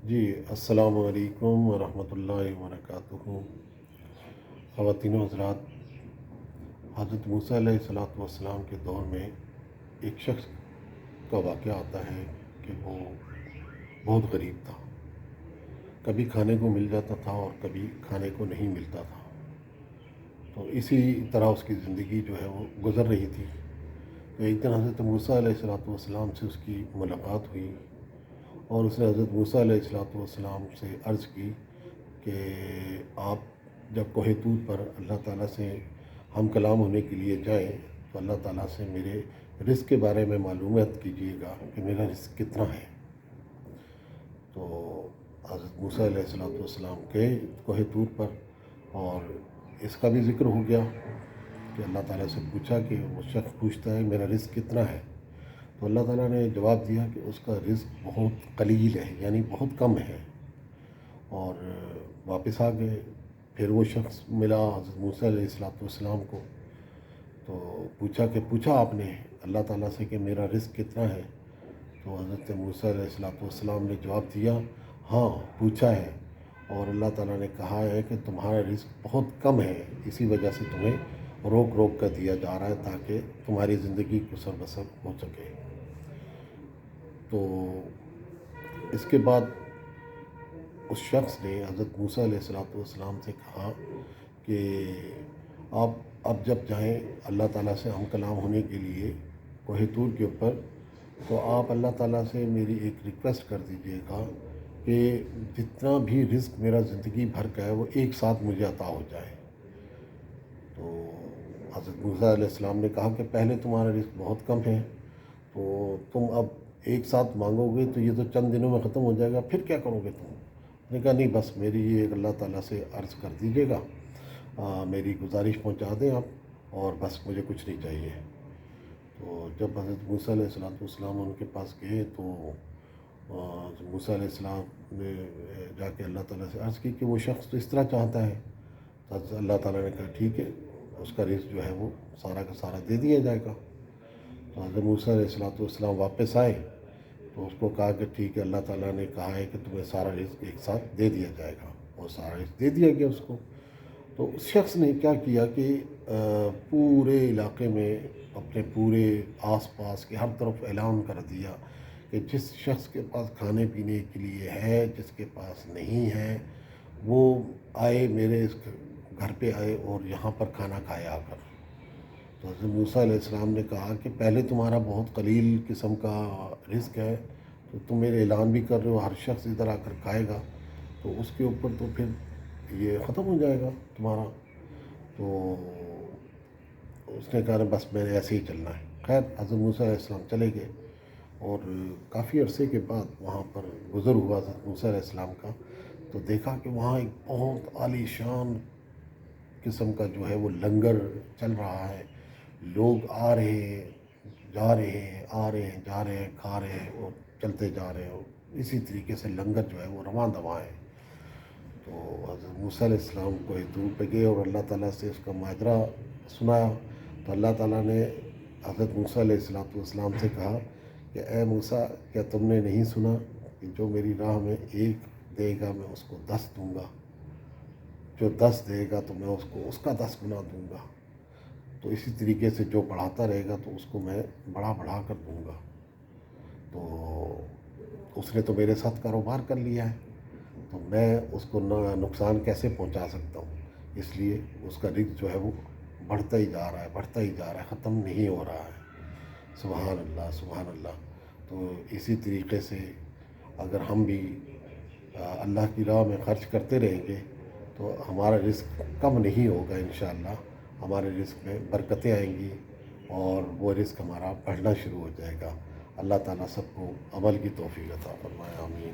جی السلام علیکم ورحمۃ اللہ وبرکاتہ۔ خواتین و حضرات، حضرت موسیٰ علیہ الصلوۃ والسلام کے دور میں ایک شخص کا واقعہ آتا ہے کہ وہ بہت غریب تھا۔ کبھی کھانے کو مل جاتا تھا اور کبھی کھانے کو نہیں ملتا تھا، تو اسی طرح اس کی زندگی جو ہے وہ گزر رہی تھی۔ تو ایک دن حضرت موسیٰ علیہ الصلوۃ والسلام سے اس کی ملاقات ہوئی، اور اس نے حضرت موسیٰ علیہ الصلوۃ والسلام سے عرض کی کہ آپ جب کوہ طور پر اللہ تعالیٰ سے ہم کلام ہونے کے لیے جائیں تو اللہ تعالیٰ سے میرے رزق کے بارے میں معلومات کیجیے گا کہ میرا رزق کتنا ہے۔ تو حضرت موسیٰ علیہ الصلوۃ والسلام گئے کوہ طور پر، اور اس کا بھی ذکر ہو گیا کہ اللہ تعالیٰ سے پوچھا کہ وہ شخص پوچھتا ہے میرا رزق کتنا ہے، تو اللہ تعالیٰ نے جواب دیا کہ اس کا رزق بہت قلیل ہے، یعنی بہت کم ہے۔ اور واپس آ گئے، پھر وہ شخص ملا حضرت موسیٰ علیہ الصلوۃ والسلام کو، تو پوچھا آپ نے اللہ تعالیٰ سے کہ میرا رزق کتنا ہے؟ تو حضرت موسیٰ علیہ الصلوۃ والسلام نے جواب دیا، ہاں پوچھا ہے، اور اللہ تعالیٰ نے کہا ہے کہ تمہارا رزق بہت کم ہے، اسی وجہ سے تمہیں روک روک کر دیا جا رہا ہے تاکہ تمہاری زندگی کو سر بسر ہو سکے۔ تو اس کے بعد اس شخص نے حضرت موسیٰ علیہ الصلوۃ والسلام سے کہا کہ آپ اب جب جائیں اللہ تعالیٰ سے ہم کلام ہونے کے لیے کوہ طور کے اوپر، تو آپ اللہ تعالیٰ سے میری ایک ریکویسٹ کر دیجیے گا کہ جتنا بھی رزق میرا زندگی بھر کا ہے وہ ایک ساتھ مجھے عطا ہو جائے۔ تو حضرت موسیٰ علیہ السلام نے کہا کہ پہلے تمہارا رزق بہت کم ہے، تو تم اب ایک ساتھ مانگو گے تو یہ تو چند دنوں میں ختم ہو جائے گا، پھر کیا کرو گے تم؟ نے کہا نہیں، بس میری یہ اللہ تعالیٰ سے عرض کر دیجیے گا، میری گزارش پہنچا دیں آپ، اور بس مجھے کچھ نہیں چاہیے۔ تو جب حضرت موسیٰ علیہ الصلوۃ والسلام ان کے پاس گئے تو حضرت موسیٰ علیہ السلام نے جا کے اللہ تعالیٰ سے عرض کی کہ وہ شخص تو اس طرح چاہتا ہے۔ تو اللہ تعالیٰ نے کہا ٹھیک ہے، اس کا رزق جو ہے وہ سارا کا سارا دے دیا جائے گا۔ تو حضرت موسیٰ علیہ الصلوۃ والسلام واپس آئے تو اس کو کہا کہ ٹھیک ہے، اللہ تعالیٰ نے کہا ہے کہ تمہیں سارا رزق ایک ساتھ دے دیا جائے گا، اور سارا رزق دے دیا گیا اس کو۔ تو اس شخص نے کیا کیا کہ پورے علاقے میں، اپنے پورے آس پاس کے ہر طرف اعلان کر دیا کہ جس شخص کے پاس کھانے پینے کے لیے ہے، جس کے پاس نہیں ہے، وہ آئے میرے اس گھر پہ آئے اور یہاں پر کھانا کھائے آ کر۔ تو حضرت موسیٰ علیہ السلام نے کہا کہ پہلے تمہارا بہت قلیل قسم کا رزق ہے، تو تم میرے اعلان بھی کر رہے ہو ہر شخص ادھر آ کر کھائے گا، تو اس کے اوپر تو پھر یہ ختم ہو جائے گا تمہارا۔ تو اس نے کہا بس میں نے ایسے ہی چلنا ہے۔ خیر، حضرت موسیٰ علیہ السلام چلے گئے، اور کافی عرصے کے بعد وہاں پر گزر ہوا حضرت موسیٰ علیہ السلام کا، تو دیکھا کہ وہاں ایک بہت عالی شان قسم کا جو ہے وہ لنگر چل رہا ہے، لوگ آ رہے ہیں، جا رہے ہیں، آ رہے ہیں، جا رہے ہیں، کھا رہے ہیں اور چلتے جا رہے ہیں، اور اسی طریقے سے لنگر جو ہے وہ رواں دواں ہے۔ تو حضرت موسیٰ علیہ السلام کو طور پہ گئے اور اللہ تعالیٰ سے اس کا ماجرا سنایا، تو اللہ تعالیٰ نے حضرت موسیٰ علیہ الصلوۃ والسلام سے کہا کہ اے موسیٰ، کیا تم نے نہیں سنا کہ جو میری راہ میں ایک دے گا میں اس کو 10 دوں گا، جو 10 دے گا تو میں اس کو اس کا 10 گنا دوں گا، تو اسی طریقے سے جو بڑھاتا رہے گا تو اس کو میں بڑھا بڑھا کر دوں گا۔ تو اس نے تو میرے ساتھ کاروبار کر لیا ہے، تو میں اس کو نقصان کیسے پہنچا سکتا ہوں؟ اس لیے اس کا رزق جو ہے وہ بڑھتا ہی جا رہا ہے، بڑھتا ہی جا رہا ہے، ختم نہیں ہو رہا ہے۔ سبحان اللہ، سبحان اللہ۔ تو اسی طریقے سے اگر ہم بھی اللہ کی راہ میں خرچ کرتے رہیں گے تو ہمارا رزق کم نہیں ہوگا، انشاءاللہ ہمارے رزق میں برکتیں آئیں گی، اور وہ رزق ہمارا بڑھنا شروع ہو جائے گا۔ اللہ تعالیٰ سب کو عمل کی توفیق عطا فرمائے، آمین۔